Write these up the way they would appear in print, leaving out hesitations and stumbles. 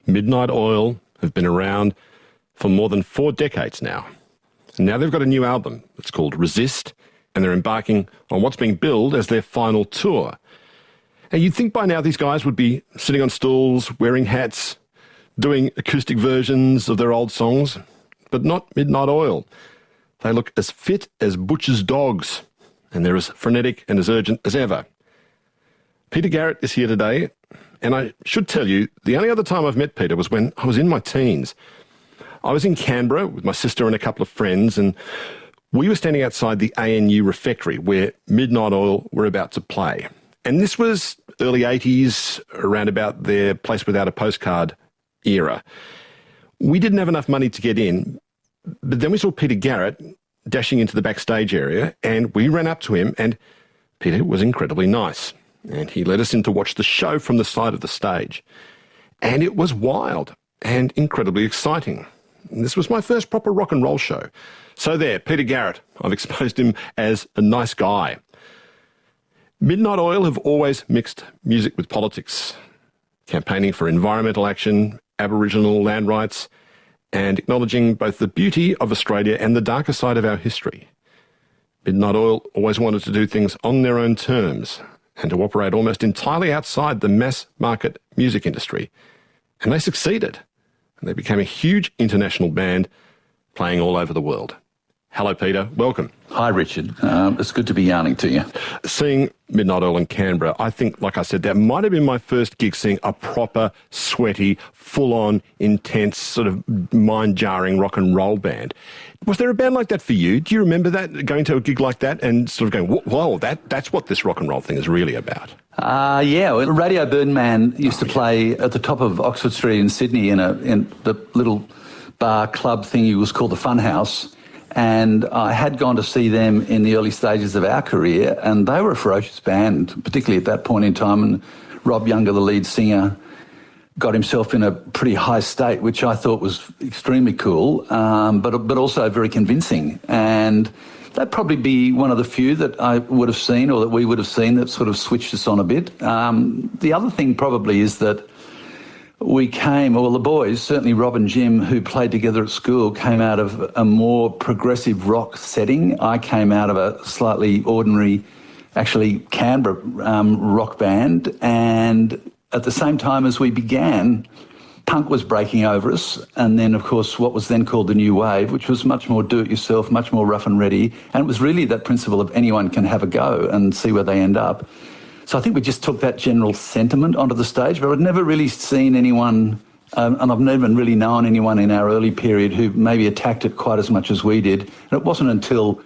Midnight Oil have been around for more than 4 decades now. And now they've got a new album. It's called Resist, and they're embarking on what's being billed as their final tour. And you'd think by now these guys would be sitting on stools, wearing hats, doing acoustic versions of their old songs, but not Midnight Oil. They look as fit as butcher's dogs, and they're as frenetic and as urgent as ever. Peter Garrett is here today, and I should tell you, the only other time I've met Peter was when I was in my teens. I was in Canberra with my sister and a couple of friends, and we were standing outside the ANU refectory where Midnight Oil were about to play. And this was early 80s, around about their Place Without a Postcard era. We didn't have enough money to get in, but then we saw Peter Garrett dashing into the backstage area, and we ran up to him, and Peter was incredibly nice. And he let us in to watch the show from the side of the stage. And it was wild and incredibly exciting. And this was my first proper rock and roll show. So there, Peter Garrett. I've exposed him as a nice guy. Midnight Oil have always mixed music with politics, campaigning for environmental action, Aboriginal land rights, and acknowledging both the beauty of Australia and the darker side of our history. Midnight Oil always wanted to do things on their own terms and to operate almost entirely outside the mass market music industry. And they succeeded. And they became a huge international band playing all over the world. Hello, Peter. Welcome. Hi, Richard. It's good to be yarning to you. Seeing Midnight Oil in Canberra, I think, like I said, that might have been my first gig seeing a proper, sweaty, full-on, intense, sort of mind-jarring rock and roll band. Was there a band like that for you? Do you remember that, going to a gig like that and sort of going, whoa, that's what this rock and roll thing is really about? Yeah. Well, Radio Birdman used to play at the top of Oxford Street in Sydney in the little bar club thingy. It was called the Fun House. And I had gone to see them in the early stages of our career, and they were a ferocious band, particularly at that point in time. And Rob Younger, the lead singer, got himself in a pretty high state, which I thought was extremely cool, but also very convincing. And that'd probably be one of the few that I would have seen, or that we would have seen, that sort of switched us on a bit. The other thing probably is that the boys, certainly Rob and Jim, who played together at school, came out of a more progressive rock setting. I came out of a slightly ordinary, actually Canberra rock band, and at the same time as we began, punk was breaking over us, and then, of course, what was then called the New Wave, which was much more do-it-yourself, much more rough and ready, and it was really that principle of anyone can have a go and see where they end up. So I think we just took that general sentiment onto the stage, but I'd never really seen anyone, and I've never really known anyone in our early period who maybe attacked it quite as much as we did. And it wasn't until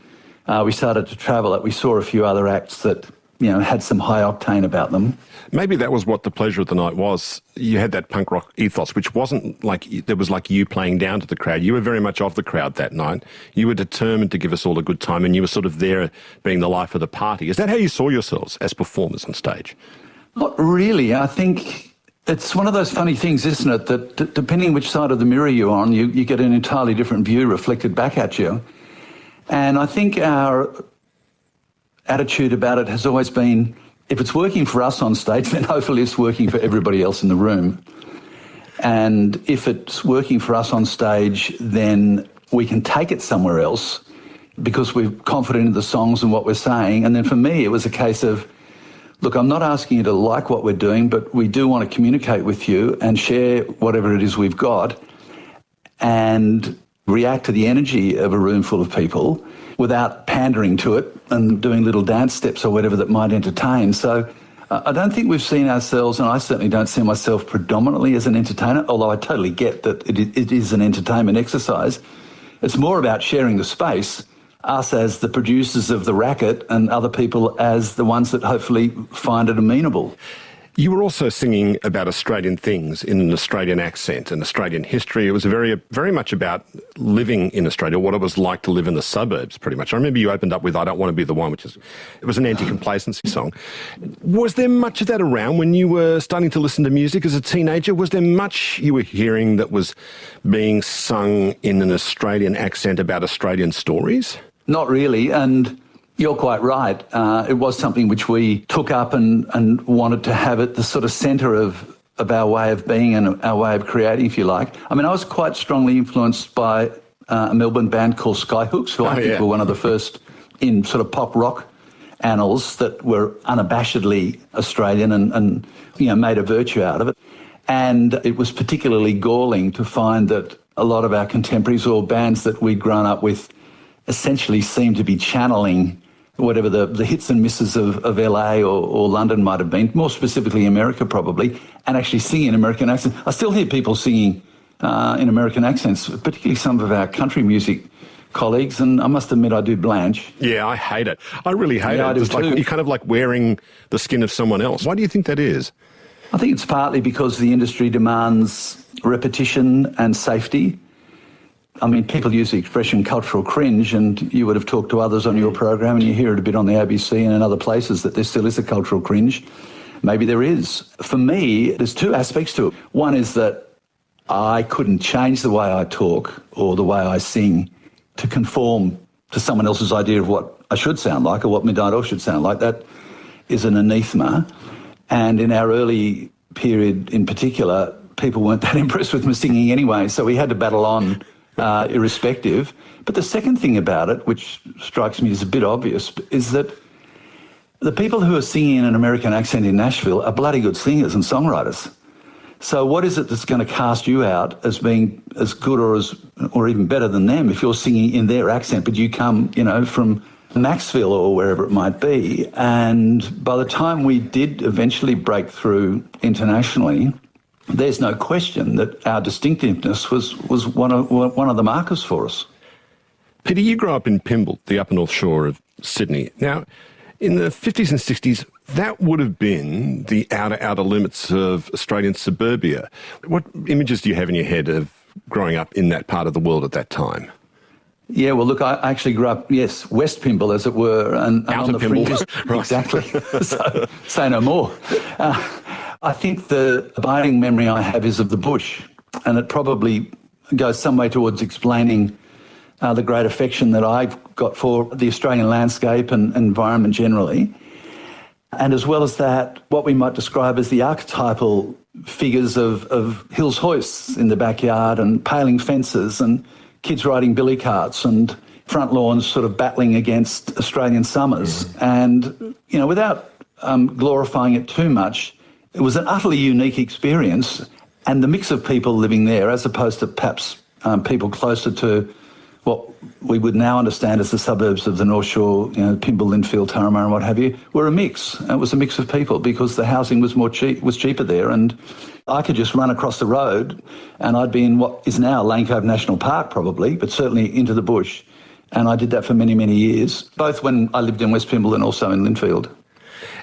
we started to travel that we saw a few other acts that, had some high octane about them. Maybe that was what the pleasure of the night was. You had that punk rock ethos, which wasn't like, there was like you playing down to the crowd. You were very much of the crowd that night. You were determined to give us all a good time, and you were sort of there being the life of the party. Is that how you saw yourselves as performers on stage? Not really. I think it's one of those funny things, isn't it, that depending which side of the mirror you're on, you get an entirely different view reflected back at you. And I think our attitude about it has always been, if it's working for us on stage, then hopefully it's working for everybody else in the room. And if it's working for us on stage, then we can take it somewhere else because we're confident in the songs and what we're saying. And then for me, it was a case of, look, I'm not asking you to like what we're doing, but we do want to communicate with you and share whatever it is we've got and react to the energy of a room full of people without pandering to it and doing little dance steps or whatever that might entertain. So I don't think we've seen ourselves, and I certainly don't see myself predominantly as an entertainer, although I totally get that it is an entertainment exercise. It's more about sharing the space, us as the producers of the racket and other people as the ones that hopefully find it amenable. You were also singing about Australian things in an Australian accent and Australian history. It was very much about living in Australia, what it was like to live in the suburbs, pretty much. I remember you opened up with I Don't Want to Be the One, it was an anti-complacency song. Was there much of that around when you were starting to listen to music as a teenager? Was there much you were hearing that was being sung in an Australian accent about Australian stories? Not really, and you're quite right. It was something which we took up and wanted to have at the sort of centre of of our way of being and our way of creating, if you like. I mean, I was quite strongly influenced by a Melbourne band called Skyhooks, who I think were one of the first in sort of pop rock annals that were unabashedly Australian and made a virtue out of it. And it was particularly galling to find that a lot of our contemporaries or bands that we'd grown up with essentially seemed to be channeling whatever the hits and misses of LA or London might have been, more specifically America probably, and actually singing in American accents. I still hear people singing in American accents, particularly some of our country music colleagues, and I must admit I do blanch. Yeah, I hate it. I really hate it. I do it's too. Like, you're kind of like wearing the skin of someone else. Why do you think that is? I think it's partly because the industry demands repetition and safety. I mean, people use the expression cultural cringe, and you would have talked to others on your program, and you hear it a bit on the ABC and in other places that there still is a cultural cringe. Maybe there is. For me, there's two aspects to it. One is that I couldn't change the way I talk or the way I sing to conform to someone else's idea of what I should sound like or what Minato should sound like. That is an anathema. And in our early period in particular, people weren't that impressed with my singing anyway, so we had to battle on irrespective. But the second thing about it, which strikes me as a bit obvious, is that the people who are singing in an American accent in Nashville are bloody good singers and songwriters. So what is it that's going to cast you out as being as good or even better than them if you're singing in their accent, but you come, from Maxville or wherever it might be? And by the time we did eventually break through internationally, there's no question that our distinctiveness was one of the markers for us. Peter, you grew up in Pymble, the upper north shore of Sydney. Now, in the 50s and 60s, that would have been the outer limits of Australian suburbia. What images do you have in your head of growing up in that part of the world at that time? Yeah, well, look, I actually grew up, West Pymble, as it were, and on the Pymble. fringes. Right. Exactly. So, say no more. I think the abiding memory I have is of the bush, and it probably goes some way towards explaining the great affection that I've got for the Australian landscape and environment generally. And as well as that, what we might describe as the archetypal figures of Hills hoists in the backyard and paling fences and kids riding billy carts and front lawns sort of battling against Australian summers. And, without glorifying it too much, it was an utterly unique experience. And the mix of people living there, as opposed to perhaps people closer to what we would now understand as the suburbs of the North Shore, Pymble, Linfield, Turramurra and what have you, were a mix. It was a mix of people because the housing was cheaper there, and I could just run across the road and I'd be in what is now Lane Cove National Park probably, but certainly into the bush. And I did that for many, many years, both when I lived in West Pymble and also in Linfield.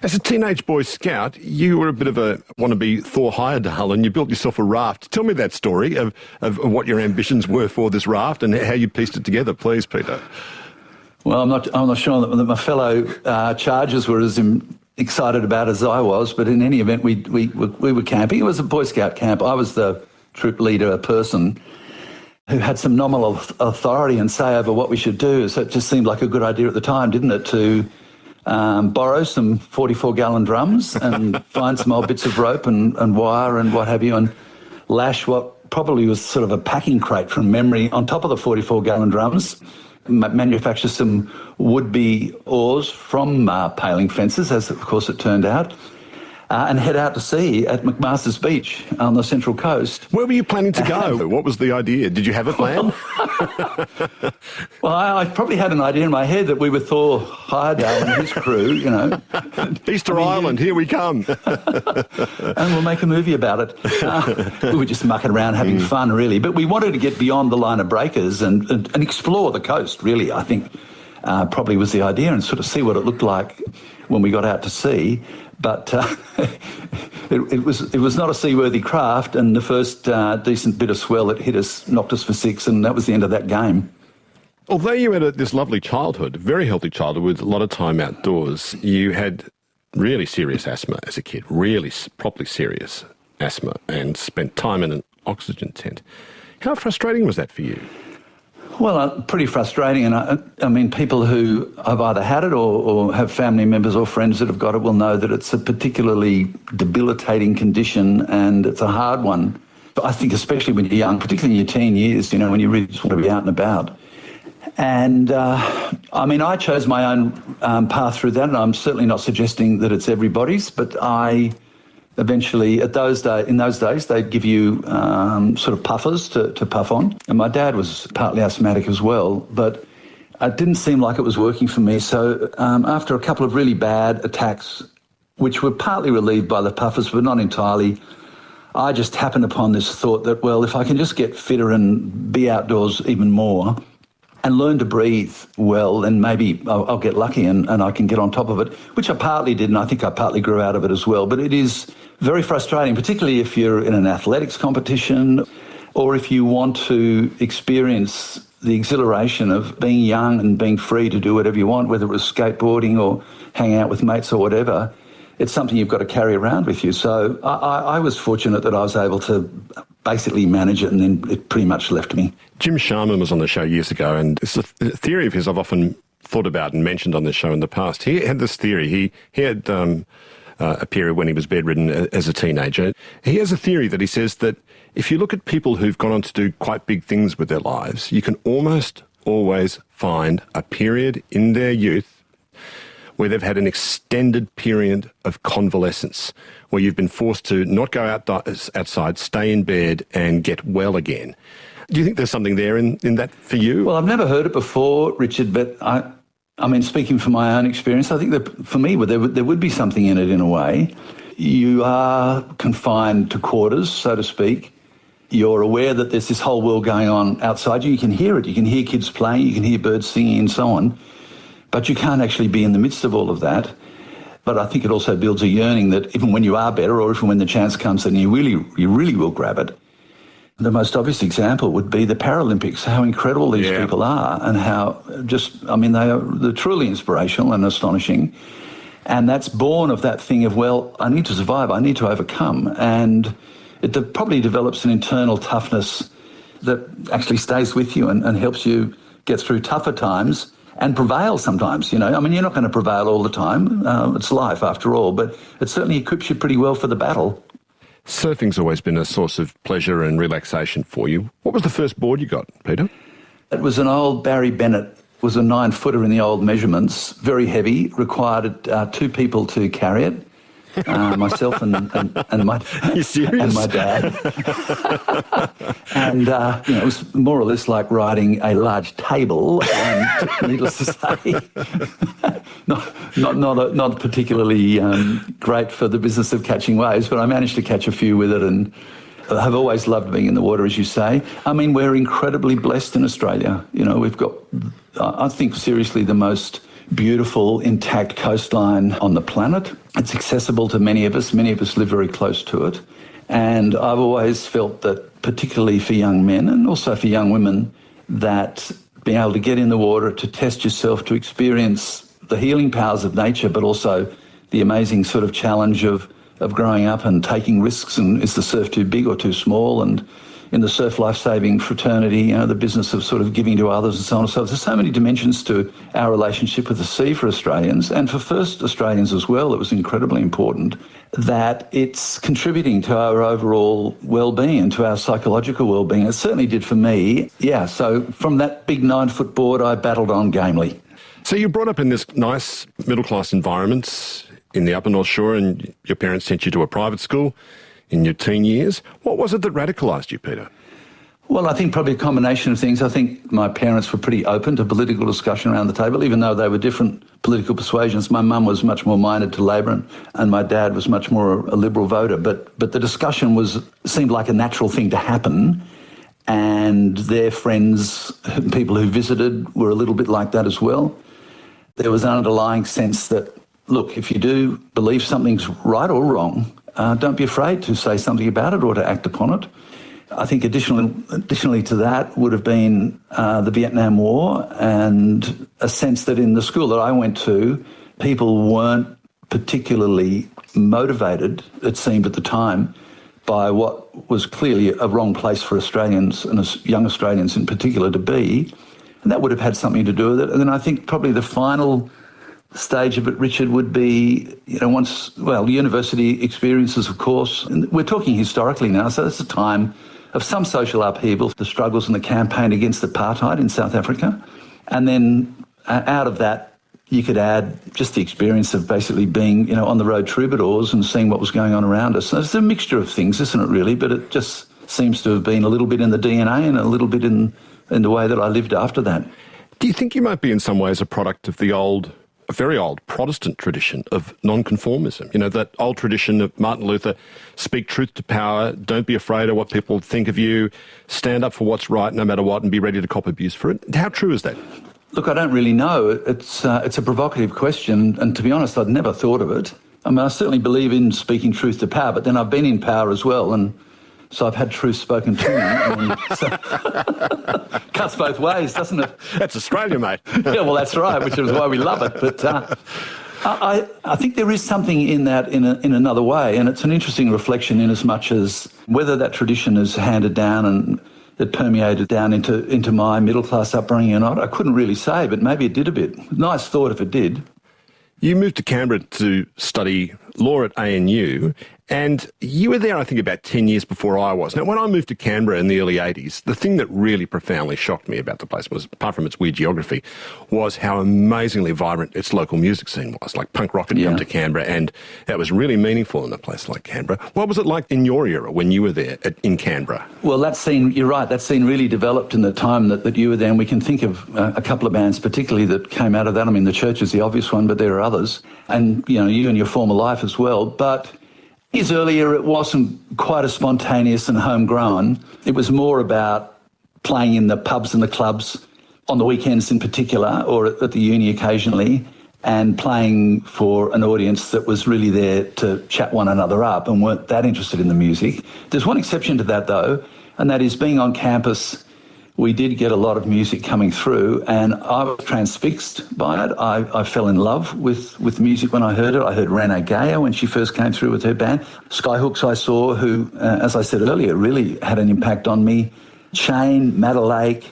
As a teenage Boy Scout, you were a bit of a wannabe Thor Heyerdahl and you built yourself a raft. Tell me that story of what your ambitions were for this raft and how you pieced it together, please, Peter. Well, I'm not sure that my fellow chargers were as excited about as I was, but in any event, we were camping. It was a Boy Scout camp. I was the troop leader person who had some nominal authority and say over what we should do. So it just seemed like a good idea at the time, didn't it, to borrow some 44-gallon drums and find some old bits of rope and wire and what have you, and lash what probably was sort of a packing crate from memory on top of the 44-gallon drums, manufacture some would-be oars from paling fences, as of course it turned out, and head out to sea at McMaster's Beach on the Central Coast. Where were you planning to go? What was the idea? Did you have a plan? Well, I probably had an idea in my head that we were Thor Heyerdahl and his crew, Easter Island, here we come. And we'll make a movie about it. We were just mucking around, having fun, really. But we wanted to get beyond the line of breakers and explore the coast, really, I think probably was the idea, and sort of see what it looked like when we got out to sea. But it was not a seaworthy craft, and the first decent bit of swell that hit us knocked us for six, and that was the end of that game. Although you had this lovely childhood, very healthy childhood with a lot of time outdoors, you had really serious asthma as a kid, really properly serious asthma, and spent time in an oxygen tent. How frustrating was that for you? Well, pretty frustrating. And I mean, people who have either had it or have family members or friends that have got it will know that it's a particularly debilitating condition and it's a hard one. But I think especially when you're young, particularly in your teen years, you know, when you really just want to be out and about. And, I mean, I chose my own path through that, and I'm certainly not suggesting that it's everybody's, but I eventually, in those days, they'd give you sort of puffers to puff on. And my dad was partly asthmatic as well, but it didn't seem like it was working for me. So after a couple of really bad attacks, which were partly relieved by the puffers, but not entirely, I just happened upon this thought that, well, if I can just get fitter and be outdoors even more and learn to breathe well, then maybe I'll get lucky and I can get on top of it, which I partly did, and I think I partly grew out of it as well. But it is very frustrating, particularly if you're in an athletics competition or if you want to experience the exhilaration of being young and being free to do whatever you want, whether it was skateboarding or hanging out with mates or whatever. It's something you've got to carry around with you. So I was fortunate that I was able to basically manage it, and then it pretty much left me. Jim Sharman was on the show years ago, and it's a theory of his I've often thought about and mentioned on this show in the past. He had this theory. He had a period when he was bedridden as a teenager. He has a theory that he says that if you look at people who've gone on to do quite big things with their lives, you can almost always find a period in their youth where they've had an extended period of convalescence, where you've been forced to not go outside, stay in bed and get well again. Do you think there's something there in that for you? Well, I've never heard it before, Richard, but I mean, speaking from my own experience, I think that for me, there would be something in it in a way. You are confined to quarters, so to speak. You're aware that there's this whole world going on outside you. You can hear it. You can hear kids playing. You can hear birds singing and so on. But you can't actually be in the midst of all of that. But I think it also builds a yearning that even when you are better, or even when the chance comes, then you really will grab it. The most obvious example would be the Paralympics, how incredible these people are and how they're truly inspirational and astonishing. And that's born of that thing of, well, I need to survive, I need to overcome. And it probably develops an internal toughness that actually stays with you and helps you get through tougher times and prevail sometimes, you know. I mean, you're not going to prevail all the time. It's life after all, but it certainly equips you pretty well for the battle. Surfing's always been a source of pleasure and relaxation for you. What was the first board you got, Peter? It was an old Barry Bennett. It was a 9-footer in the old measurements, very heavy, required 2 people to carry it. Myself and my Are you serious? And my dad. And it was more or less like riding a large table. And needless to say, not particularly great for the business of catching waves. But I managed to catch a few with it, and I've always loved being in the water, as you say. I mean, we're incredibly blessed in Australia. You know, we've got, I think, seriously the most beautiful, intact coastline on the planet. It's accessible to many of us. Many of us live very close to it. And I've always felt that, particularly for young men and also for young women, that being able to get in the water, to test yourself, to experience the healing powers of nature, but also the amazing sort of challenge of growing up and taking risks, and is the surf too big or too small, and in the surf life-saving fraternity, you know, the business of sort of giving to others and so on and so forth. There's so many dimensions to our relationship with the sea for Australians, and for first Australians as well. It was incredibly important that it's contributing to our overall well-being and to our psychological well-being. It certainly did for me. Yeah, so from that big 9-foot board, I battled on gamely. So you're brought up in this nice middle-class environment in the Upper North Shore, and your parents sent you to a private school in your teen years. What was it that radicalised you, Peter? Well, I think probably a combination of things. I think my parents were pretty open to political discussion around the table, even though they were different political persuasions. My mum was much more minded to Labor, and my dad was much more a Liberal voter. But the discussion seemed like a natural thing to happen, and their friends, people who visited, were a little bit like that as well. There was an underlying sense that, look, if you do believe something's right or wrong, don't be afraid to say something about it or to act upon it. I think additionally to that would have been the Vietnam War, and a sense that in the school that I went to, people weren't particularly motivated, it seemed at the time, by what was clearly a wrong place for Australians, and young Australians in particular, to be. And that would have had something to do with it. And then I think probably the final stage of it, Richard, would be, university experiences, of course. And we're talking historically now, so it's a time of some social upheaval, the struggles and the campaign against apartheid in South Africa. And then out of that, you could add just the experience of basically being, on the road troubadours and seeing what was going on around us. So it's a mixture of things, isn't it, really? But it just seems to have been a little bit in the DNA and a little bit in the way that I lived after that. Do you think you might be in some ways a product of a very old Protestant tradition of nonconformism? That old tradition of Martin Luther, speak truth to power, don't be afraid of what people think of you, stand up for what's right no matter what and be ready to cop abuse for it. How true is that? Look, I don't really know. It's a provocative question, and to be honest, I'd never thought of it. I mean, I certainly believe in speaking truth to power, but then I've been in power as well, and so I've had truth spoken to me. Cuts both ways, doesn't it? That's Australia, mate. Yeah, well, that's right, which is why we love it. But I think there is something in that in another way, and it's an interesting reflection in as much as whether that tradition is handed down and it permeated down into my middle-class upbringing or not, I couldn't really say, but maybe it did a bit. Nice thought if it did. You moved to Canberra to study law at ANU, and you were there, I think, about 10 years before I was. Now, when I moved to Canberra in the early 80s, the thing that really profoundly shocked me about the place was, apart from its weird geography, was how amazingly vibrant its local music scene was. Like punk rock had come to Canberra, and that was really meaningful in a place like Canberra. What was it like in your era when you were there in Canberra? Well, that scene, you're right, that scene really developed in the time that you were there, and we can think of a couple of bands particularly that came out of that. I mean, The Church is the obvious one, but there are others. And, you and your former life as well. But years earlier, it wasn't quite as spontaneous and homegrown. It was more about playing in the pubs and the clubs on the weekends in particular, or at the uni occasionally, and playing for an audience that was really there to chat one another up and weren't that interested in the music. There's one exception to that, though, and that is being on campus. We did get a lot of music coming through, and I was transfixed by it. I fell in love with music when I heard it. I heard Rana Gaia when she first came through with her band. Skyhooks I saw, who, as I said earlier, really had an impact on me. Chain, Madder Lake,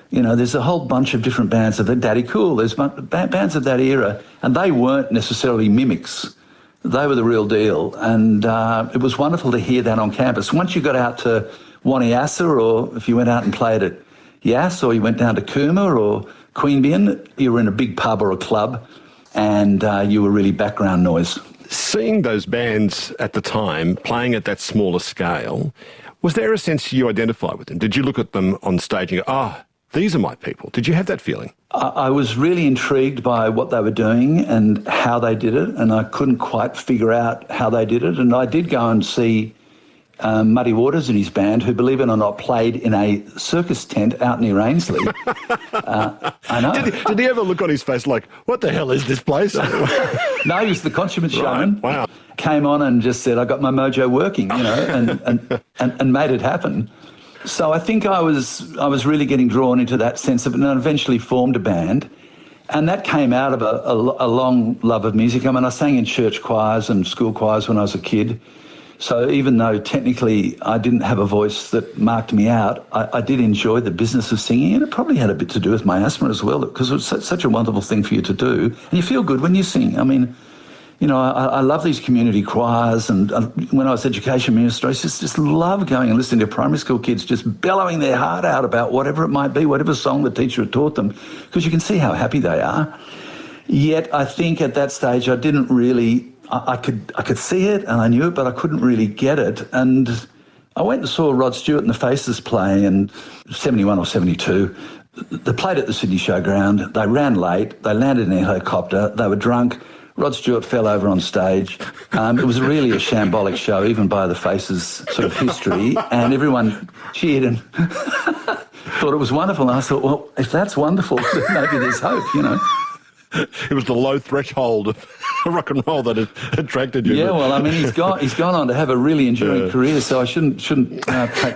there's a whole bunch of different bands of Daddy Cool. There's bands of that era, and they weren't necessarily mimics. They were the real deal, and it was wonderful to hear that on campus. Once you got out to Waniassa, or if you went out and played at Yass, or you went down to Cooma or Queanbeyan, you were in a big pub or a club, and you were really background noise. Seeing those bands at the time, playing at that smaller scale, was there a sense you identified with them? Did you look at them on stage and go, these are my people? Did you have that feeling? I was really intrigued by what they were doing and how they did it, and I couldn't quite figure out how they did it. And I did go and see Muddy Waters and his band, who, believe it or not, played in a circus tent out near Ainslie. I know. Did he ever look on his face like, what the hell is this place? No, he was the consummate showman. Wow. Came on and just said, I got my mojo working, and made it happen. So I think I was really getting drawn into that sense of it, and I eventually formed a band. And that came out of a long love of music. I mean, I sang in church choirs and school choirs when I was a kid. So even though technically I didn't have a voice that marked me out, I did enjoy the business of singing, and it probably had a bit to do with my asthma as well, because it was such a wonderful thing for you to do. And you feel good when you sing. I mean, I love these community choirs, and when I was education minister, I just love going and listening to primary school kids just bellowing their heart out about whatever it might be, whatever song the teacher had taught them, because you can see how happy they are. Yet I think at that stage I didn't really... I could see it and I knew it, but I couldn't really get it. And I went and saw Rod Stewart and the Faces play in 71 or 72. They played at the Sydney Showground. They ran late. They landed in a helicopter. They were drunk. Rod Stewart fell over on stage. It was really a shambolic show, even by the Faces sort of history. And everyone cheered and thought it was wonderful. And I thought, well, if that's wonderful, then maybe there's hope, It was the low threshold of rock and roll that had attracted you. Yeah, well, I mean, he's gone on to have a really enduring career, so I shouldn't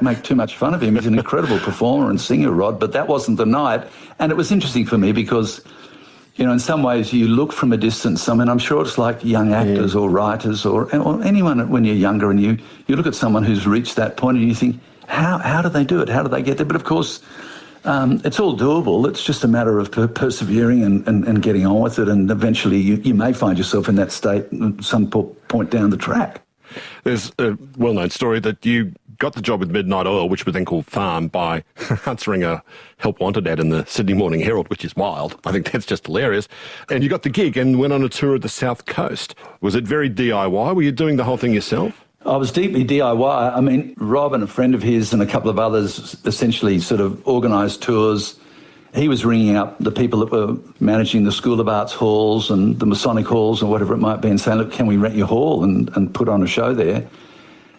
make too much fun of him. He's an incredible performer and singer, Rod, but that wasn't the night. And it was interesting for me because, You know, in some ways you look from a distance. I mean, I'm sure it's like young actors or writers or anyone when you're younger, and you look at someone who's reached that point and you think, how do they do it? How do they get there? But of course, it's all doable. It's just a matter of persevering and getting on with it, and eventually you may find yourself in that state at some point down the track. There's a well-known story that you got the job with Midnight Oil, which was then called Farm, by answering a Help Wanted ad in the Sydney Morning Herald, which is wild. I think that's just hilarious. And you got the gig and went on a tour of the South Coast. Was it very DIY? Were you doing the whole thing yourself? I was deeply DIY. I mean, Rob and a friend of his and a couple of others essentially sort of organised tours. He was ringing up the people that were managing the School of Arts halls and the Masonic halls and whatever it might be and saying, look, can we rent your hall and put on a show there?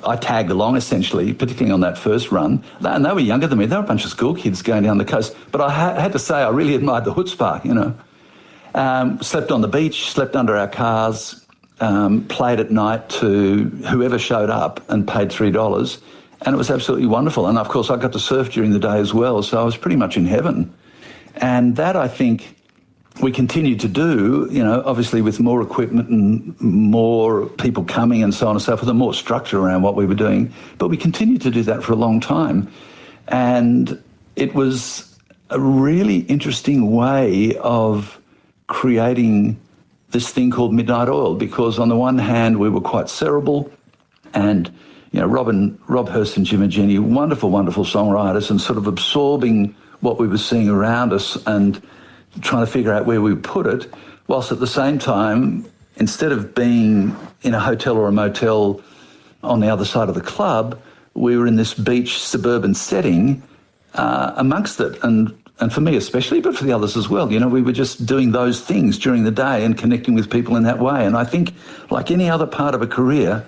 I tagged along, essentially, particularly on that first run. And they were younger than me. They were a bunch of school kids going down the coast. But I had to say I really admired the chutzpah, you know. Slept on the beach, slept under our cars, played at night to whoever showed up and paid $3. And it was absolutely wonderful. And, of course, I got to surf during the day as well, so I was pretty much in heaven. And that, I think, we continued to do, you know, obviously with more equipment and more people coming and so on and so forth, and more structure around what we were doing. But we continued to do that for a long time. And it was a really interesting way of creating this thing called Midnight Oil, because on the one hand, we were quite cerebral and, you know, Rob Hurst and Jim and Jenny, wonderful, wonderful songwriters, and sort of absorbing what we were seeing around us and trying to figure out where we would put it, whilst at the same time, instead of being in a hotel or a motel on the other side of the club, we were in this beach suburban setting amongst it. And for me especially, but for the others as well, you know, we were just doing those things during the day and connecting with people in that way. And I think, like any other part of a career,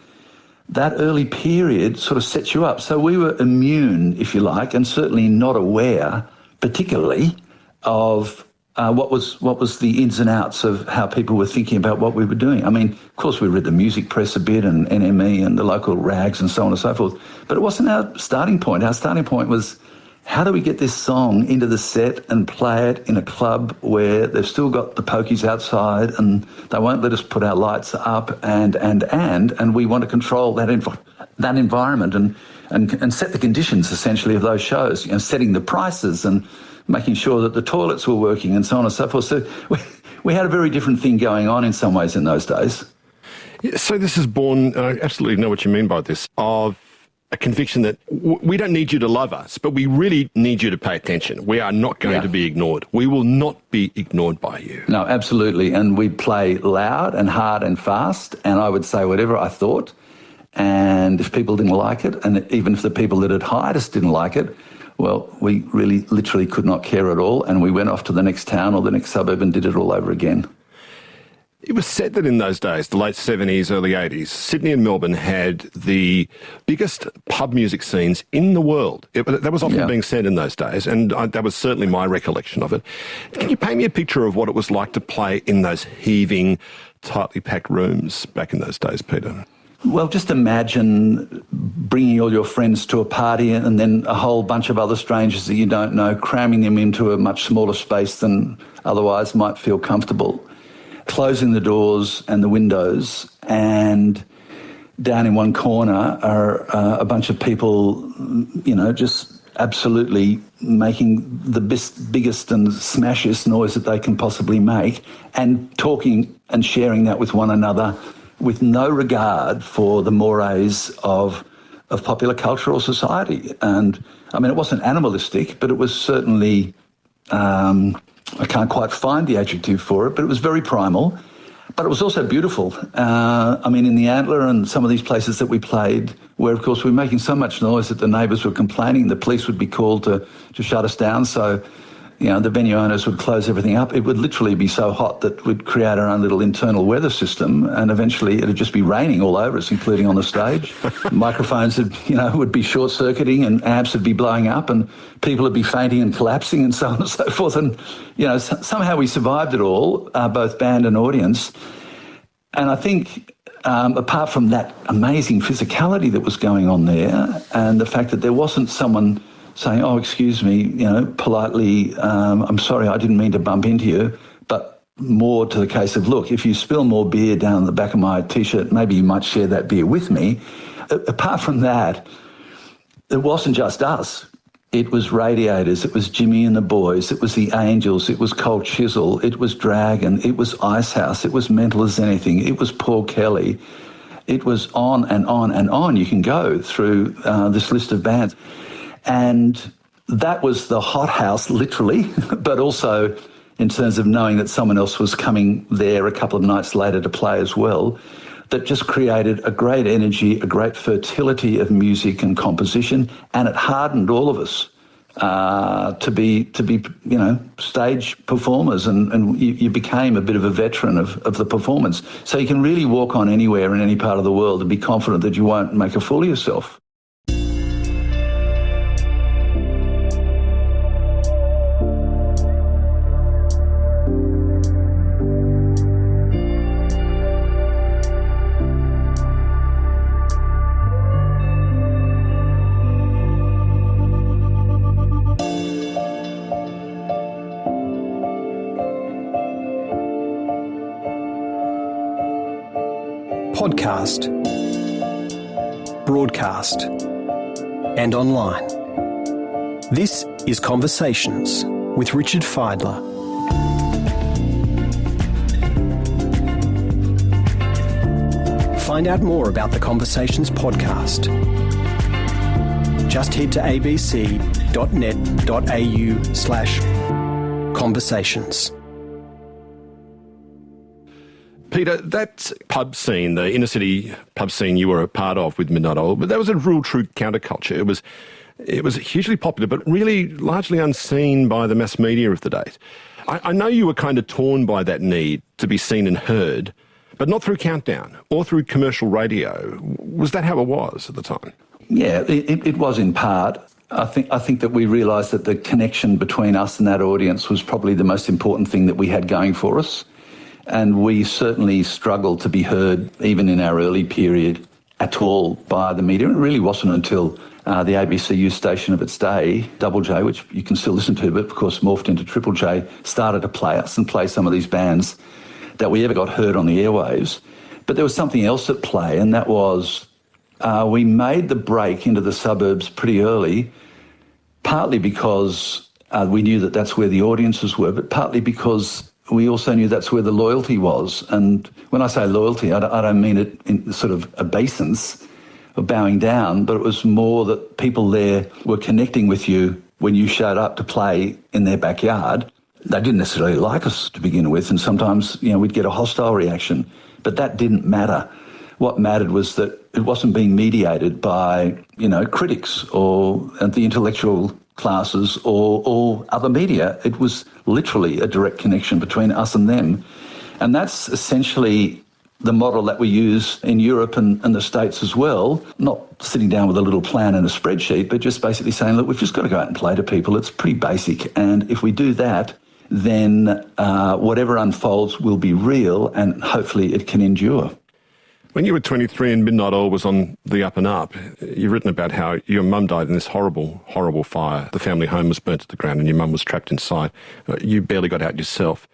that early period sort of sets you up. So we were immune, if you like, and certainly not aware, particularly, of what was the ins and outs of how people were thinking about what we were doing. I mean, of course, we read the music press a bit and NME and the local rags and so on and so forth, but it wasn't our starting point. Our starting point was, how do we get this song into the set and play it in a club where they've still got the pokies outside and they won't let us put our lights up and we want to control that environment and set the conditions, essentially, of those shows, you know, setting the prices and making sure that the toilets were working and so on and so forth. So we had a very different thing going on in some ways in those days. Yeah, so this is born, and I absolutely know what you mean by this, of a conviction that we don't need you to love us, but we really need you to pay attention. We are not going to be ignored. We will not be ignored by you. No, absolutely. And we play loud and hard and fast, and I would say whatever I thought. And if people didn't like it, and even if the people that had hired us didn't like it, well, we really literally could not care at all, and we went off to the next town or the next suburb and did it all over again. It was said that in those days, the late 70s, early 80s, Sydney and Melbourne had the biggest pub music scenes in the world. That was often being said in those days, and that was certainly my recollection of it. Can you paint me a picture of what it was like to play in those heaving, tightly packed rooms back in those days, Peter? Well, just imagine bringing all your friends to a party and then a whole bunch of other strangers that you don't know, cramming them into a much smaller space than otherwise might feel comfortable, closing the doors and the windows, and down in one corner are a bunch of people, you know, just absolutely making the biggest and smashiest noise that they can possibly make, and talking and sharing that with one another with no regard for the mores of popular culture or society. And, I mean, it wasn't animalistic, but it was certainly, I can't quite find the adjective for it, but it was very primal. But it was also beautiful. I mean, in the Antler and some of these places that we played, where, of course, we were making so much noise that the neighbours were complaining, the police would be called to shut us down. So, you know, the venue owners would close everything up. It would literally be so hot that we'd create our own little internal weather system, and eventually it'd just be raining all over us, including on the stage. Microphones would be short-circuiting, and amps would be blowing up, and people would be fainting and collapsing, and so on and so forth. And, you know, somehow we survived it all, both band and audience. And I think, apart from that amazing physicality that was going on there, and the fact that there wasn't someone saying, oh, excuse me, you know, politely, I'm sorry, I didn't mean to bump into you, but more to the case of, look, if you spill more beer down the back of my T-shirt, maybe you might share that beer with me. Apart from that, it wasn't just us. It was Radiators, it was Jimmy and the Boys, it was the Angels, it was Cold Chisel, it was Dragon, it was Icehouse, it was Mental as Anything, it was Paul Kelly. It was on and on and on. You can go through this list of bands. And that was the hothouse, literally, but also in terms of knowing that someone else was coming there a couple of nights later to play as well, that just created a great energy, a great fertility of music and composition, and it hardened all of us to be stage performers, and you became a bit of a veteran of the performance. So you can really walk on anywhere in any part of the world and be confident that you won't make a fool of yourself. Podcast, broadcast, and online. This is Conversations with Richard Fidler. Find out more about the Conversations podcast. Just head to abc.net.au/conversations. Peter, that pub scene, the inner city pub scene you were a part of with Minato, but that was a real true counterculture. It was hugely popular, but really largely unseen by the mass media of the day. I know you were kind of torn by that need to be seen and heard, but not through Countdown or through commercial radio. Was that how it was at the time? Yeah, it was in part. I think that we realised that the connection between us and that audience was probably the most important thing that we had going for us. And we certainly struggled to be heard, even in our early period, at all by the media. It really wasn't until the ABCU station of its day, Double J, which you can still listen to, but of course morphed into Triple J, started to play us and play some of these bands that we ever got heard on the airwaves. But there was something else at play, and that was we made the break into the suburbs pretty early, partly because we knew that that's where the audiences were, but partly because we also knew that's where the loyalty was. And when I say loyalty, I don't mean it in sort of obeisance or bowing down, but it was more that people there were connecting with you when you showed up to play in their backyard. They didn't necessarily like us to begin with, and sometimes, we'd get a hostile reaction, but that didn't matter. What mattered was that it wasn't being mediated by, critics or the intellectual classes or other media. It was literally a direct connection between us and them. And that's essentially the model that we use in Europe and the States as well, not sitting down with a little plan and a spreadsheet, but just basically saying, look, we've just got to go out and play to people. It's pretty basic. And if we do that, then whatever unfolds will be real and hopefully it can endure. When you were 23 and Minato was on the up and up, you've written about how your mum died in this horrible, horrible fire. The family home was burnt to the ground and your mum was trapped inside. You barely got out yourself.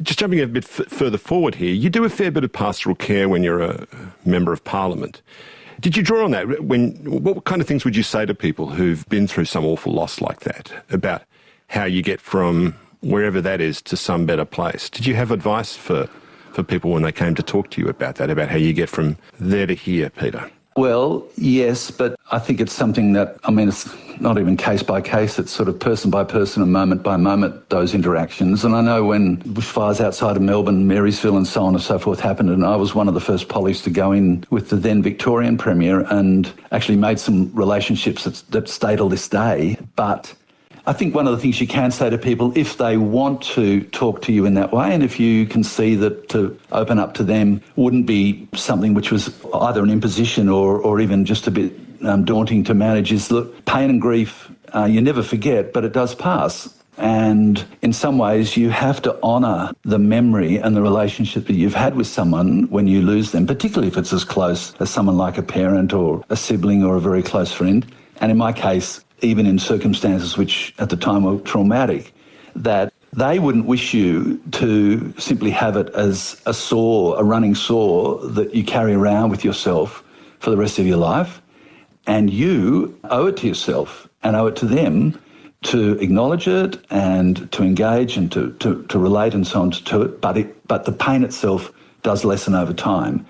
Just jumping a bit further forward here, you do a fair bit of pastoral care when you're a member of Parliament. Did you draw on that? What kind of things would you say to people who've been through some awful loss like that about how you get from wherever that is to some better place? Did you have advice for people when they came to talk to you about that, about how you get from there to here, Peter? Well, yes, but I think it's something that, it's not even case by case, it's sort of person by person and moment by moment, those interactions. And I know when bushfires outside of Melbourne, Marysville and so on and so forth happened, and I was one of the first pollies to go in with the then Victorian Premier and actually made some relationships that stay till this day. But I think one of the things you can say to people, if they want to talk to you in that way, and if you can see that to open up to them wouldn't be something which was either an imposition or even just a bit daunting to manage, is look, pain and grief, you never forget, but it does pass. And in some ways, you have to honour the memory and the relationship that you've had with someone when you lose them, particularly if it's as close as someone like a parent or a sibling or a very close friend. And in my case, even in circumstances which at the time were traumatic, that they wouldn't wish you to simply have it as a sore, a running sore that you carry around with yourself for the rest of your life. And you owe it to yourself and owe it to them to acknowledge it and to engage and to relate and so on to it. But the pain itself does lessen over time.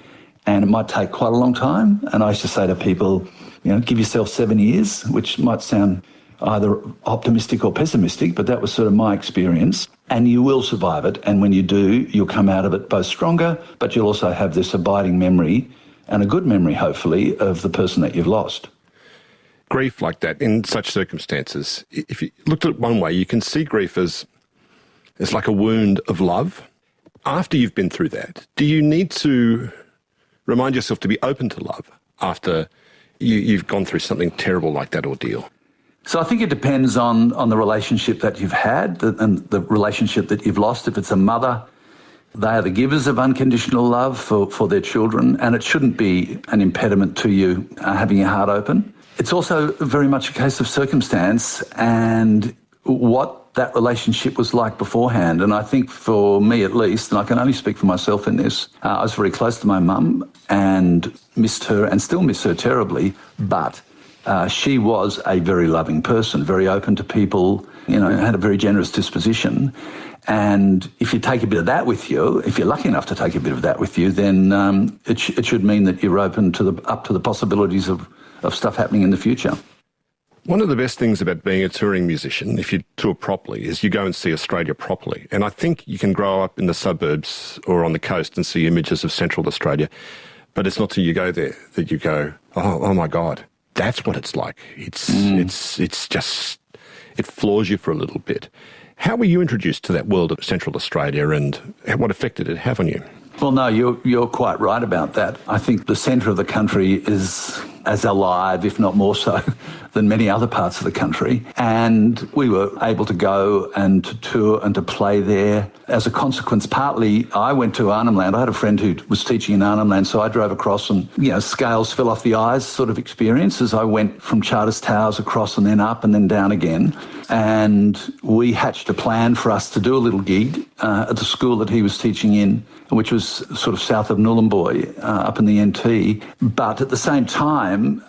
And it might take quite a long time. And I used to say to people, give yourself 7 years, which might sound either optimistic or pessimistic, but that was sort of my experience. And you will survive it. And when you do, you'll come out of it both stronger, but you'll also have this abiding memory, and a good memory, hopefully, of the person that you've lost. Grief like that, in such circumstances, if you looked at it one way, you can see grief as like a wound of love. After you've been through that, do you need to remind yourself to be open to love after you've gone through something terrible like that ordeal? So I think it depends on the relationship that you've had and the relationship that you've lost. If it's a mother, they are the givers of unconditional love for their children, and it shouldn't be an impediment to you having your heart open. It's also very much a case of circumstance and what that relationship was like beforehand. And I think for me at least, and I can only speak for myself in this, I was very close to my mum and missed her and still miss her terribly, but she was a very loving person, very open to people, had a very generous disposition. And if you take a bit of that with you, if you're lucky enough to take a bit of that with you, then it should mean that you're open up to the possibilities of stuff happening in the future. One of the best things about being a touring musician, if you tour properly, is you go and see Australia properly. And I think you can grow up in the suburbs or on the coast and see images of Central Australia, but it's not till you go there that you go, oh my God, that's what it's like. It's just, it floors you for a little bit. How were you introduced to that world of Central Australia, and what effect did it have on you? Well, no, you're quite right about that. I think the centre of the country is as alive, if not more so, than many other parts of the country. And we were able to go and to tour and to play there. As a consequence, partly I went to Arnhem Land. I had a friend who was teaching in Arnhem Land, so I drove across and, scales fell off the eyes sort of experience as I went from Charters Towers across and then up and then down again. And we hatched a plan for us to do a little gig at the school that he was teaching in, which was sort of south of Nhulunbuy, up in the NT. But at the same time,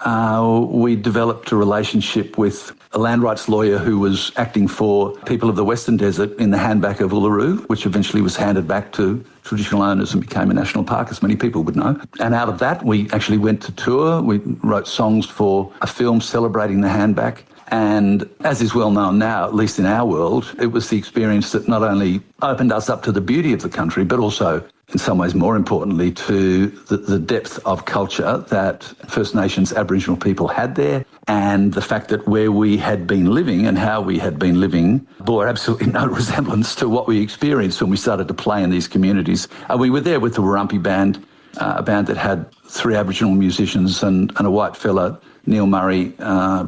we developed a relationship with a land rights lawyer who was acting for people of the Western Desert in the handback of Uluru, which eventually was handed back to traditional owners and became a national park, as many people would know. And out of that, we actually went to tour. We wrote songs for a film celebrating the handback. And as is well known now, at least in our world, it was the experience that not only opened us up to the beauty of the country, but also, in some ways more importantly, to the depth of culture that First Nations Aboriginal people had there, and the fact that where we had been living and how we had been living bore absolutely no resemblance to what we experienced when we started to play in these communities. We were there with the Warumpi Band, a band that had 3 Aboriginal musicians and a white fella, Neil Murray,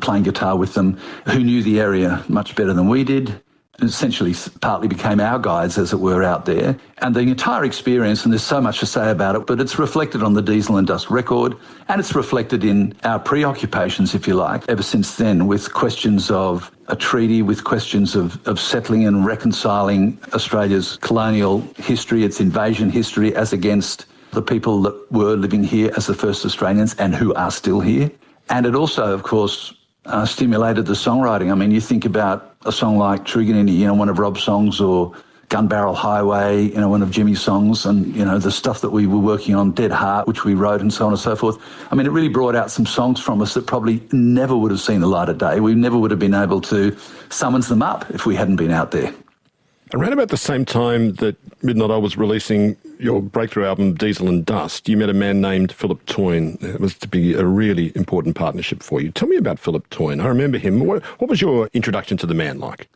playing guitar with them, who knew the area much better than we did. Essentially partly became our guides, as it were, out there. And the entire experience, and there's so much to say about it, but it's reflected on the Diesel and Dust record, and it's reflected in our preoccupations, if you like, ever since then, with questions of a treaty, with questions of settling and reconciling Australia's colonial history, its invasion history, as against the people that were living here as the first Australians and who are still here. And it also, of course, stimulated the songwriting. I mean, you think about a song like Truganini, one of Rob's songs, or Gun Barrel Highway, one of Jimmy's songs, and, the stuff that we were working on, Dead Heart, which we wrote, and so on and so forth. I mean, it really brought out some songs from us that probably never would have seen the light of day. We never would have been able to summons them up if we hadn't been out there. Around about the same time that Midnight Oil was releasing your breakthrough album, Diesel and Dust, you met a man named Philip Toyne. It was to be a really important partnership for you. Tell me about Philip Toyne. I remember him. What was your introduction to the man like?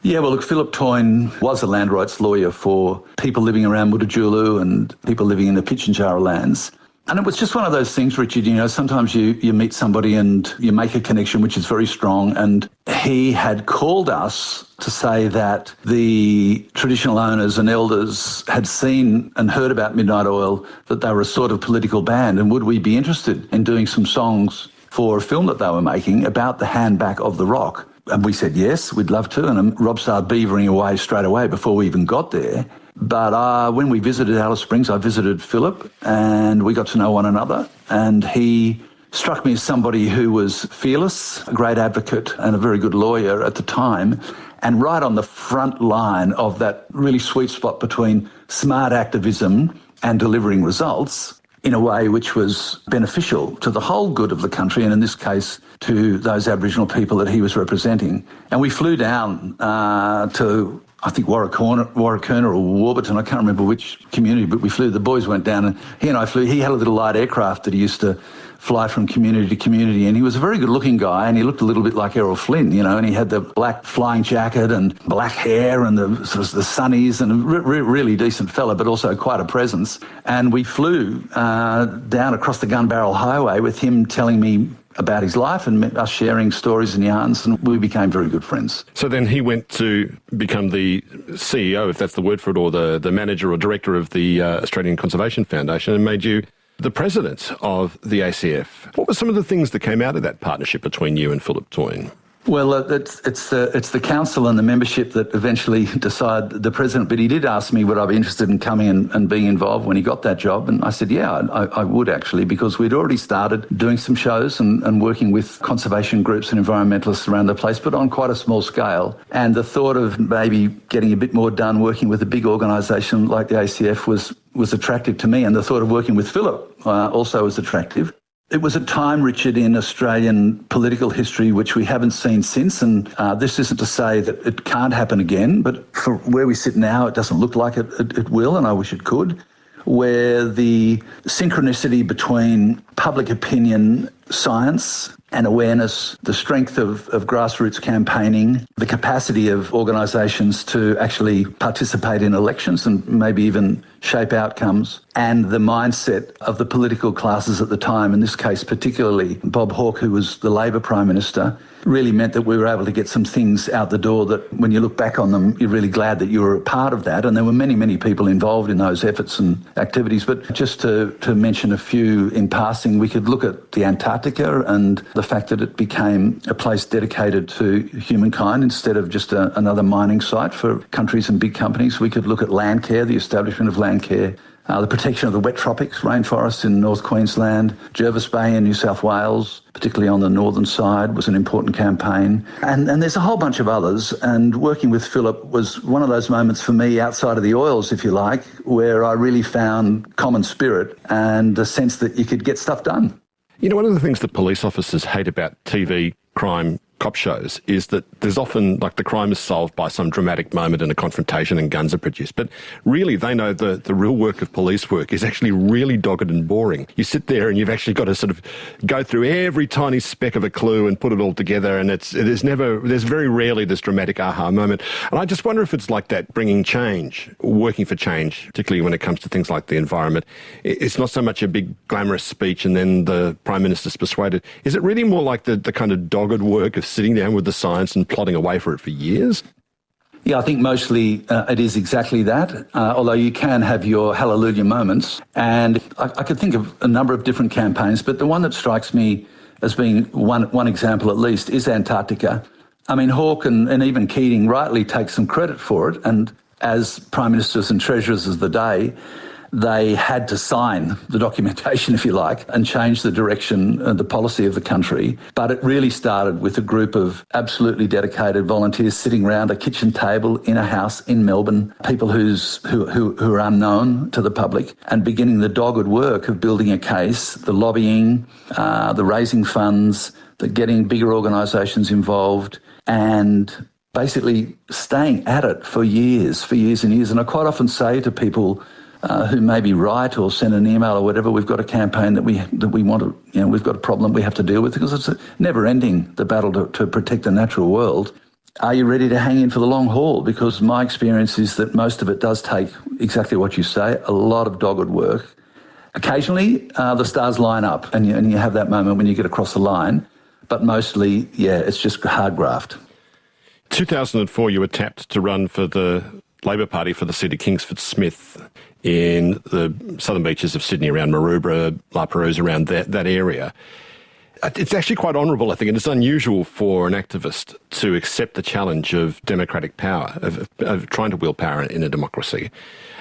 Yeah, well, look, Philip Toyne was a land rights lawyer for people living around Mutijulu and people living in the Pitjantjatjara lands. And it was just one of those things, Richard, sometimes you meet somebody and you make a connection which is very strong. And he had called us to say that the traditional owners and elders had seen and heard about Midnight Oil, that they were a sort of political band, and would we be interested in doing some songs for a film that they were making about the handback of the rock, And we said, yes, we'd love to. And Rob started beavering away straight away before we even got there. But when we visited Alice Springs, I visited Philip and we got to know one another. And he struck me as somebody who was fearless, a great advocate and a very good lawyer at the time, and right on the front line of that really sweet spot between smart activism and delivering results in a way which was beneficial to the whole good of the country, and in this case to those Aboriginal people that he was representing. And we flew down to, I think, Warracoona or Warburton, I can't remember which community, but the boys went down and he and I flew. He had a little light aircraft that he used to fly from community to community, and he was a very good-looking guy, and he looked a little bit like Errol Flynn, and he had the black flying jacket and black hair and the sort of the sunnies, and a really decent fella, but also quite a presence. And we flew down across the Gun Barrel Highway with him telling me about his life and us sharing stories and yarns, and we became very good friends. So then he went to become the CEO, if that's the word for it, or the manager or director of the Australian Conservation Foundation, and made you the president of the ACF. What were some of the things that came out of that partnership between you and Philip Toyne? Well, it's the council and the membership that eventually decide the president, but he did ask me would I be interested in coming and being involved when he got that job, and I said, yeah, I would actually, because we'd already started doing some shows and working with conservation groups and environmentalists around the place, but on quite a small scale. And the thought of maybe getting a bit more done working with a big organisation like the ACF was attractive to me, and the thought of working with Philip also was attractive. It was a time, Richard, in Australian political history which we haven't seen since, and this isn't to say that it can't happen again, but for where we sit now, it doesn't look like it will, and I wish it could, where the synchronicity between public opinion, science and awareness, the strength of grassroots campaigning, the capacity of organisations to actually participate in elections and maybe even shape outcomes, and the mindset of the political classes at the time, in this case particularly Bob Hawke, who was the Labor Prime Minister, really meant that we were able to get some things out the door that when you look back on them, you're really glad that you were a part of that. And there were many, many people involved in those efforts and activities. But just to mention a few in passing, we could look at the Antarctica and the fact that it became a place dedicated to humankind instead of just another mining site for countries and big companies. We could look at land care, the establishment of land care, the protection of the wet tropics, rainforests in North Queensland, Jervis Bay in New South Wales, particularly on the northern side, was an important campaign. And there's a whole bunch of others. And working with Philip was one of those moments for me outside of the oils, if you like, where I really found common spirit and a sense that you could get stuff done. One of the things that police officers hate about TV crime cop shows is that there's often, like, the crime is solved by some dramatic moment and a confrontation and guns are produced. But really, they know the real work of police work is actually really dogged and boring. You sit there and you've actually got to sort of go through every tiny speck of a clue and put it all together, and there's very rarely this dramatic aha moment. And I just wonder if it's like that, bringing change, working for change, particularly when it comes to things like the environment. It's not so much a big glamorous speech and then the Prime Minister's persuaded. Is it really more like the kind of dogged work of sitting down with the science and plodding away for it for years? Yeah, I think mostly it is exactly that, although you can have your hallelujah moments. And I could think of a number of different campaigns, but the one that strikes me as being one example at least is Antarctica. I mean, Hawke and even Keating rightly take some credit for it, and as Prime Ministers and Treasurers of the day, they had to sign the documentation, if you like, and change the direction and the policy of the country. But it really started with a group of absolutely dedicated volunteers sitting around a kitchen table in a house in Melbourne, people who are unknown to the public, and beginning the dogged work of building a case, the lobbying, the raising funds, the getting bigger organisations involved, and basically staying at it for years and years. And I quite often say to people who maybe write or send an email or whatever, we've got a campaign that we want to, we've got a problem we have to deal with, because it's never ending, the battle to protect the natural world. Are you ready to hang in for the long haul? Because my experience is that most of it does take exactly what you say, a lot of dogged work. Occasionally, the stars line up and you have that moment when you get across the line, but mostly, it's just hard graft. 2004, you were tapped to run for the Labor Party for the seat of Kingsford Smith in the southern beaches of Sydney, around Maroubra, La Perouse, around that area. It's actually quite honourable, I think, and it's unusual for an activist to accept the challenge of democratic power, of trying to wield power in a democracy.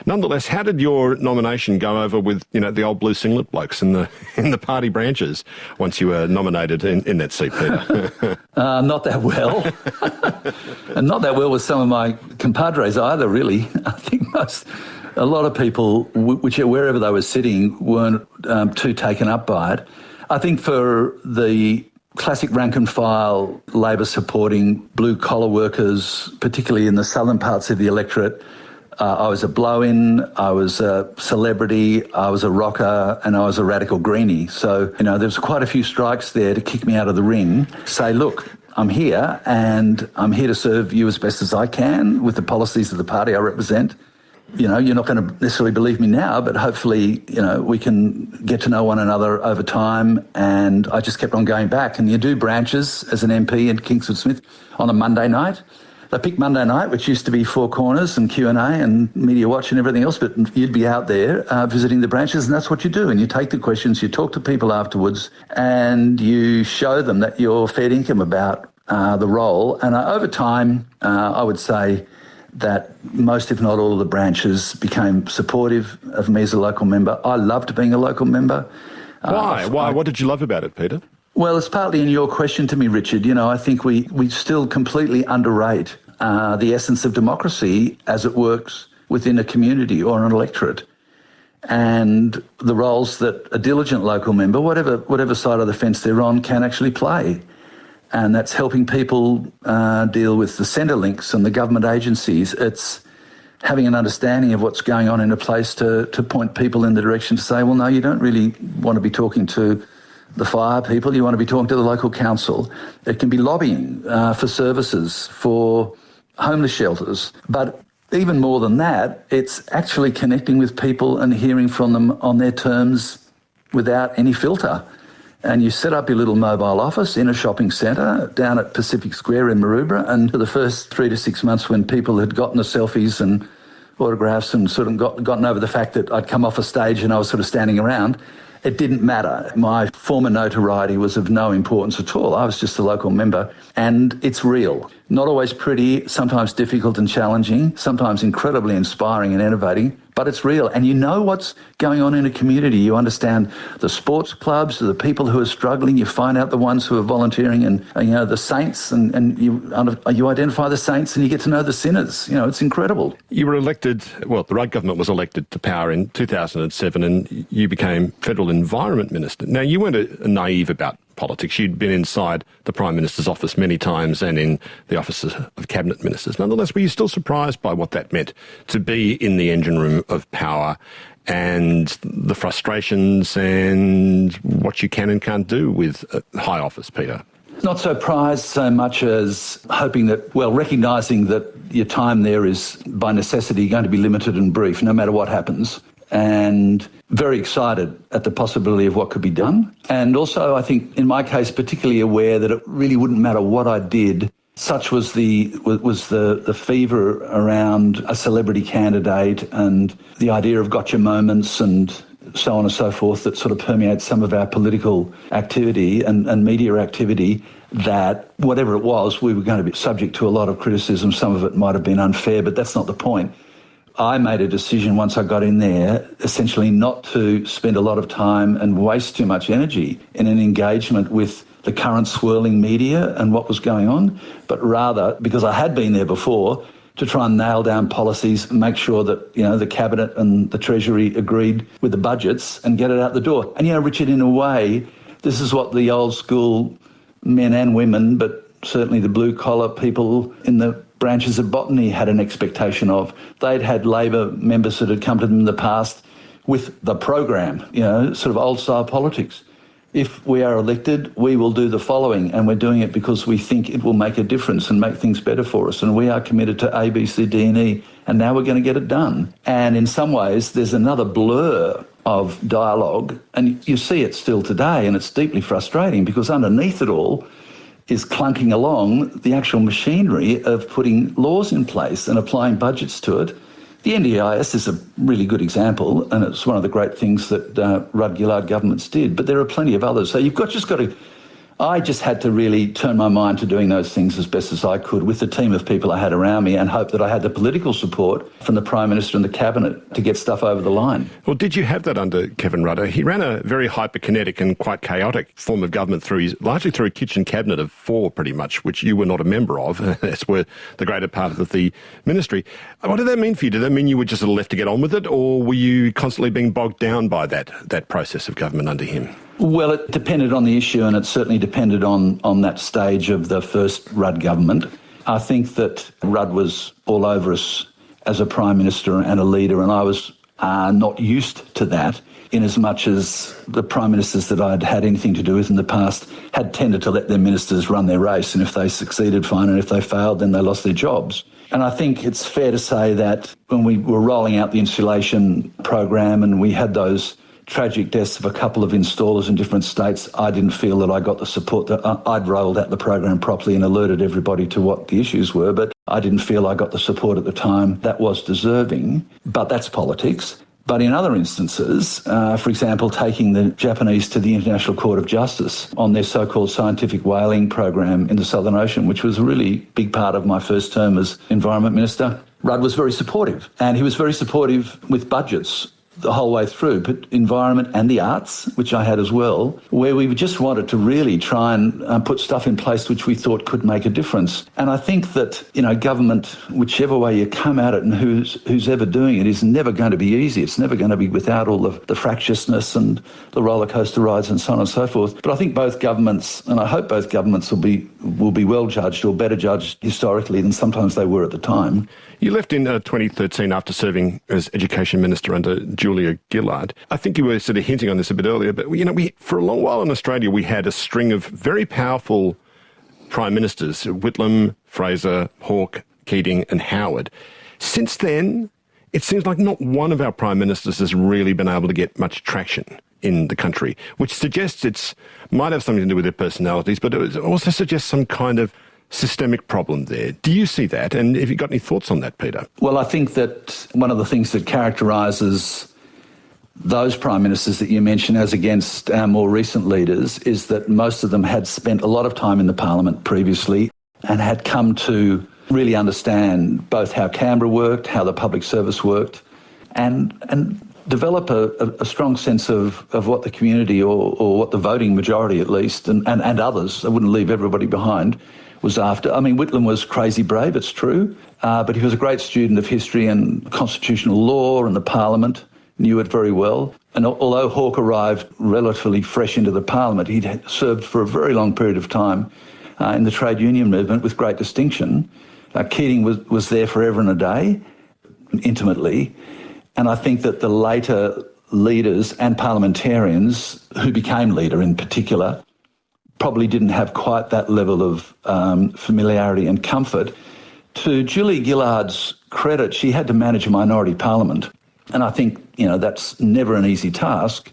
Nonetheless, how did your nomination go over with, the old blue singlet blokes in the party branches once you were nominated in that seat, Peter? Not that well. And not that well with some of my compadres either, really. I think a lot of people, wherever they were sitting, weren't too taken up by it. I think for the classic rank and file Labor supporting blue collar workers, particularly in the southern parts of the electorate, I was a blow-in, I was a celebrity, I was a rocker, and I was a radical greenie. So, there was quite a few strikes there to kick me out of the ring, say, look, I'm here and I'm here to serve you as best as I can with the policies of the party I represent. You're not going to necessarily believe me now, but hopefully, we can get to know one another over time. And I just kept on going back. And you do branches as an MP in Kingsford Smith on a Monday night. They picked Monday night, which used to be Four Corners and Q&A and Media Watch and everything else, but you'd be out there visiting the branches, and that's what you do. And you take the questions, you talk to people afterwards, and you show them that you're fair income about the role. And over time, I would say that most, if not all, of the branches became supportive of me as a local member. I loved being a local member. Why? What did you love about it, Peter? Well, it's partly in your question to me, Richard. I think we still completely underrate the essence of democracy as it works within a community or an electorate, and the roles that a diligent local member, whatever side of the fence they're on, can actually play. And that's helping people deal with the centre links and the government agencies. It's having an understanding of what's going on in a place to point people in the direction to say, well, no, you don't really want to be talking to the fire people, you want to be talking to the local council. It can be lobbying for services, for homeless shelters. But even more than that, it's actually connecting with people and hearing from them on their terms without any filter. And you set up your little mobile office in a shopping centre down at Pacific Square in Maroubra, and for the first 3 to 6 months when people had gotten the selfies and autographs and sort of gotten over the fact that I'd come off a stage and I was sort of standing around, it didn't matter. My former notoriety was of no importance at all. I was just a local member, and it's real. Not always pretty, sometimes difficult and challenging, sometimes incredibly inspiring and innovating, but it's real. And you know what's going on in a community. You understand the sports clubs, the people who are struggling. You find out the ones who are volunteering and the saints, and you identify the saints and you get to know the sinners. It's incredible. You were elected, the Rudd government was elected to power in 2007, and you became Federal Environment Minister. Now, you weren't naive about politics. You'd been inside the Prime Minister's office many times and in the offices of Cabinet Ministers. Nonetheless, were you still surprised by what that meant to be in the engine room of power and the frustrations and what you can and can't do with high office, Peter? Not surprised so much as hoping that, recognising that your time there is by necessity going to be limited and brief, no matter what happens. And very excited at the possibility of what could be done. And also, I think, in my case, particularly aware that it really wouldn't matter what I did. Such was the fever around a celebrity candidate and the idea of gotcha moments and so on and so forth that sort of permeates some of our political activity and media activity, that whatever it was, we were going to be subject to a lot of criticism. Some of it might have been unfair, but that's not the point. I made a decision once I got in there, essentially not to spend a lot of time and waste too much energy in an engagement with the current swirling media and what was going on, but rather, because I had been there before, to try and nail down policies and make sure that, the Cabinet and the Treasury agreed with the budgets and get it out the door. And, Richard, in a way, this is what the old school men and women, but certainly the blue-collar people in the branches of botany had an expectation of. They'd had Labor members that had come to them in the past with the program, sort of old-style politics. If we are elected, we will do the following, and we're doing it because we think it will make a difference and make things better for us, and we are committed to A, B, C, D and E, and now we're going to get it done. And in some ways, there's another blur of dialogue, and you see it still today, and it's deeply frustrating because underneath it all is clunking along the actual machinery of putting laws in place and applying budgets to it. The NDIS is a really good example, and it's one of the great things that Rudd-Gillard governments did, but there are plenty of others. So you've just got to I just had to really turn my mind to doing those things as best as I could with the team of people I had around me and hope that I had the political support from the Prime Minister and the Cabinet to get stuff over the line. Well, did you have that under Kevin Rudd? He ran a very hyperkinetic and quite chaotic form of government largely through a kitchen cabinet of 4 pretty much, which you were not a member of, as were the greater part of the ministry. What did that mean for you? Did that mean you were just sort of left to get on with it, or were you constantly being bogged down by that process of government under him? Well, it depended on the issue, and it certainly depended on that stage of the first Rudd government. I think that Rudd was all over us as a Prime Minister and a leader, and I was not used to that, in as much as the Prime Ministers that I'd had anything to do with in the past had tended to let their ministers run their race, and if they succeeded, fine, and if they failed, then they lost their jobs. And I think it's fair to say that when we were rolling out the insulation program and we had those tragic deaths of a couple of installers in different states, I didn't feel that I got the support, that I'd rolled out the program properly and alerted everybody to what the issues were, but I didn't feel I got the support at the time that was deserving. But that's politics. But in other instances, for example, taking the Japanese to the International Court of Justice on their so-called scientific whaling program in the Southern Ocean, which was a really big part of my first term as Environment Minister, Rudd was very supportive. And he was very supportive with budgets the whole way through, but environment and the arts, which I had as well, where we just wanted to really try and put stuff in place which we thought could make a difference. And I think that, government, whichever way you come at it and who's ever doing it, is never going to be easy. It's never going to be without all the fractiousness and the roller coaster rides and so on and so forth. But I think both governments, and I hope both governments will be well judged or better judged historically than sometimes they were at the time. You left in 2013 after serving as Education Minister under Julia Gillard. I think you were sort of hinting on this a bit earlier, but we for a long while in Australia we had a string of very powerful Prime Ministers, Whitlam, Fraser, Hawke, Keating and Howard. Since then, it seems like not one of our Prime Ministers has really been able to get much traction in the country, which suggests it might have something to do with their personalities, but it also suggests some kind of systemic problem there. Do you see that? And have you got any thoughts on that, Peter? Well, I think that one of the things that characterises those Prime Ministers that you mention as against our more recent leaders is that most of them had spent a lot of time in the Parliament previously and had come to really understand both how Canberra worked, how the public service worked, and develop a strong sense of what the community or what the voting majority at least, and others, I wouldn't leave everybody behind, was after. I mean, Whitlam was crazy brave, it's true, but he was a great student of history and constitutional law and the Parliament, knew it very well. And although Hawke arrived relatively fresh into the Parliament, he'd served for a very long period of time in the trade union movement with great distinction. Keating was there forever and a day, intimately. And I think that the later leaders and parliamentarians, who became leader in particular, probably didn't have quite that level of familiarity and comfort. To Julia Gillard's credit, she had to manage a minority parliament. And I think, that's never an easy task.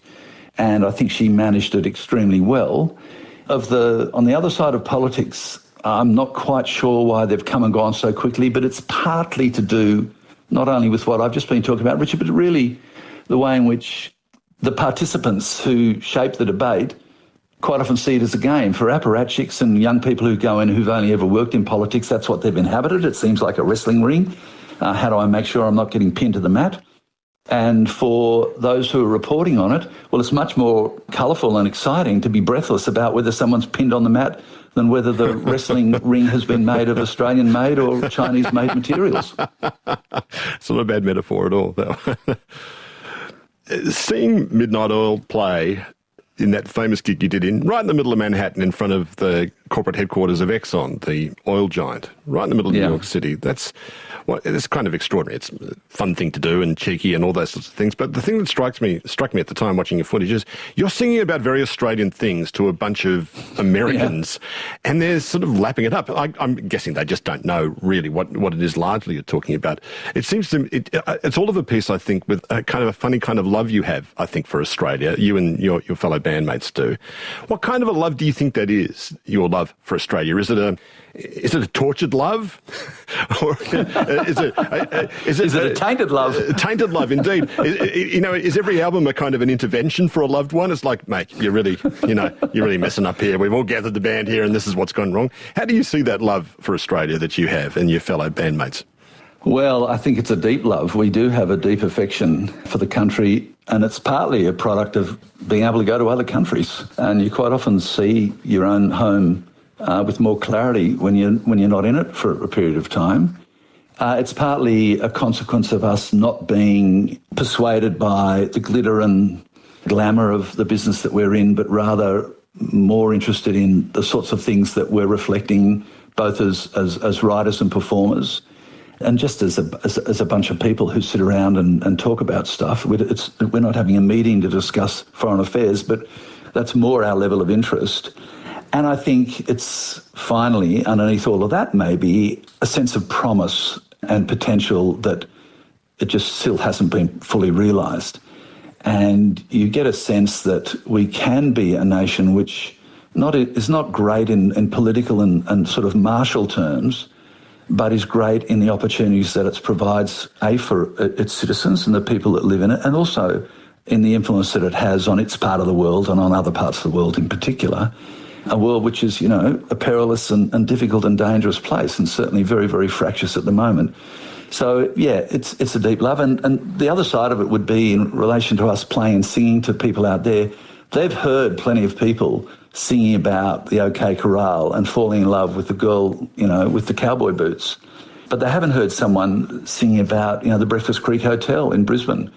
And I think she managed it extremely well. On the other side of politics, I'm not quite sure why they've come and gone so quickly, but it's partly to do not only with what I've just been talking about, Richard, but really the way in which the participants who shape the debate quite often see it as a game. For apparatchiks and young people who go in who've only ever worked in politics, that's what they've inhabited. It seems like a wrestling ring. How do I make sure I'm not getting pinned to the mat? And for those who are reporting on it, well, it's much more colourful and exciting to be breathless about whether someone's pinned on the mat than whether the wrestling ring has been made of Australian-made or Chinese-made materials. It's not a bad metaphor at all, though. Seeing Midnight Oil play in that famous gig you did right in the middle of Manhattan, in front of the corporate headquarters of Exxon, the oil giant, right in the middle of New York City. It's kind of extraordinary. It's a fun thing to do and cheeky and all those sorts of things. But the thing that struck me at the time watching your footage is you're singing about very Australian things to a bunch of Americans, and they're sort of lapping it up. I'm guessing they just don't know really what it is largely you're talking about. It seems to me it's all of a piece, I think, with a kind of a funny kind of love you have, I think, for Australia. You and your fellow bandmates do. What kind of a love do you think that is, your love for Australia? Is it a tortured love? Or is it a tainted love? Tainted love, indeed. Is every album a kind of an intervention for a loved one? It's like, mate, you're really messing up here. We've all gathered the band here and this is what's gone wrong. How do you see that love for Australia that you have and your fellow bandmates? Well, I think it's a deep love. We do have a deep affection for the country, and it's partly a product of being able to go to other countries. And you quite often see your own home with more clarity when you're not in it for a period of time. It's partly a consequence of us not being persuaded by the glitter and glamour of the business that we're in, but rather more interested in the sorts of things that we're reflecting both as writers and performers. And just as a bunch of people who sit around and talk about stuff, we're not having a meeting to discuss foreign affairs, but that's more our level of interest. And I think it's finally, underneath all of that, maybe a sense of promise and potential that it just still hasn't been fully realised. And you get a sense that we can be a nation which is not great in political and sort of martial terms, but is great in the opportunities that it provides, for its citizens and the people that live in it, and also in the influence that it has on its part of the world and on other parts of the world in particular. A world which is, a perilous and difficult and dangerous place, and certainly very, very fractious at the moment. So, yeah, it's a deep love. And the other side of it would be in relation to us playing and singing to people out there. They've heard plenty of people singing about the OK Corral and falling in love with the girl, with the cowboy boots. But they haven't heard someone singing about, the Breakfast Creek Hotel in Brisbane.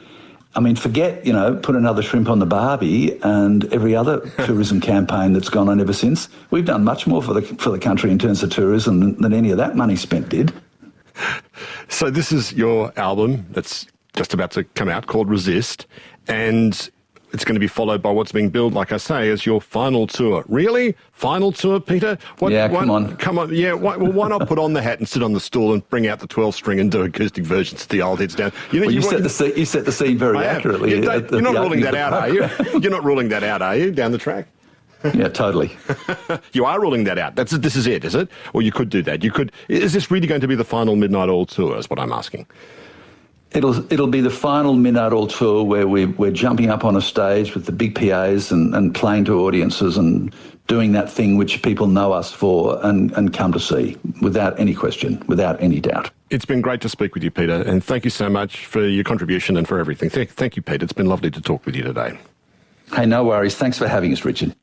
I mean, forget, put another shrimp on the barbie and every other tourism campaign that's gone on ever since. We've done much more for the country in terms of tourism than any of that money spent did. So this is your album that's just about to come out called Resist, and it's going to be followed by what's being billed, like I say, as your final tour. Really? Final tour, Peter? Come on. Come on, yeah. Why not put on the hat and sit on the stool and bring out the 12-string and do acoustic versions of the old heads down? You set the scene very accurately. You're not ruling that out, are you? You're not ruling that out, are you, down the track? Yeah, totally. You are ruling that out. This is it, is it? Or you could do that. Is this really going to be the final Midnight Oil tour, is what I'm asking? It'll be the final Midnight Oil tour where we're jumping up on a stage with the big PAs and playing to audiences and doing that thing which people know us for and come to see, without any question, without any doubt. It's been great to speak with you, Peter, and thank you so much for your contribution and for everything. Thank you, Peter. It's been lovely to talk with you today. Hey, no worries. Thanks for having us, Richard.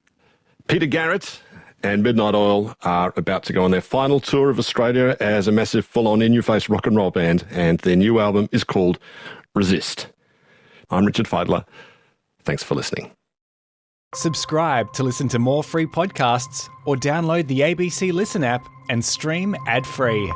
Peter Garrett and Midnight Oil are about to go on their final tour of Australia as a massive full-on in-your-face rock and roll band, and their new album is called Resist. I'm Richard Fidler. Thanks for listening. Subscribe to listen to more free podcasts or download the ABC Listen app and stream ad-free.